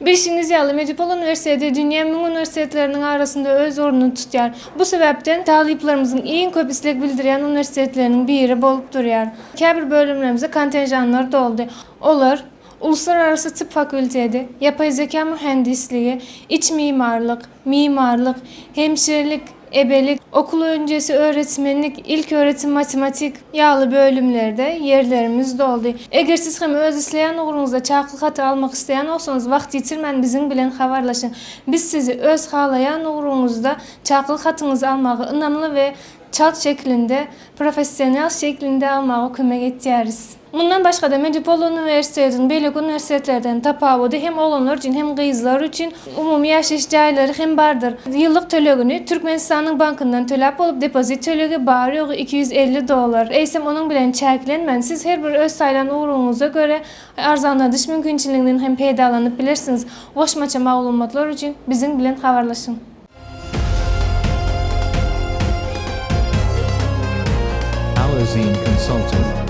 5. ýaly Medipol Üniversiteti dünýä müň üniversitetleriniň arasynda öz ornuny tutýar. Bu sebäpden taliplerimizin iň köp isleg bildirýän üniversitetleriniň biri bolup durýar. Käbir bölümlerimize kontenjanlar doldy. Olar Uluslararası Tıp Fakültesi, Yapay Zeka Mühendisliği, İç Mimarlık, Hemşirelik, Ebelik, okul öncesi öğretmenlik, ilk öğretim matematik ýaly bölümlerde yerlerimiz doldy. Eger siz hem öz isleýän ugrunuzda çakıl haty almak isteýän bolsaňyz wagt ýitirmän biziň bilen habarlaşyň. Biz sizi öz halaýan ugrunuzda çakıl hatyňyzy almagy ynamly we çat şeklinde, profesyonel şeklinde almagy kömek etýäris. Bundan başga da Medipol Üniversiteti'nin beýlek üniversitelerden tapawudy hem olanlar üçin hem gyzlar üçin umumy ýaşaş jaýlary hem bardyr. Ýyllyk tölegini Türkmenistanyň bankyndan töläp bolup depozit tölegi bar ýogy $250. Eýsem onuň bilen çäklenmän. Siz her bir öz saýlan uğruňyza göre arzanladyş mümkinçiliginden hem peýdalanyp bilersiniz. Goşmaça maglumatlar üçin biziň bilen habarlaşyň. Alazine Consulting.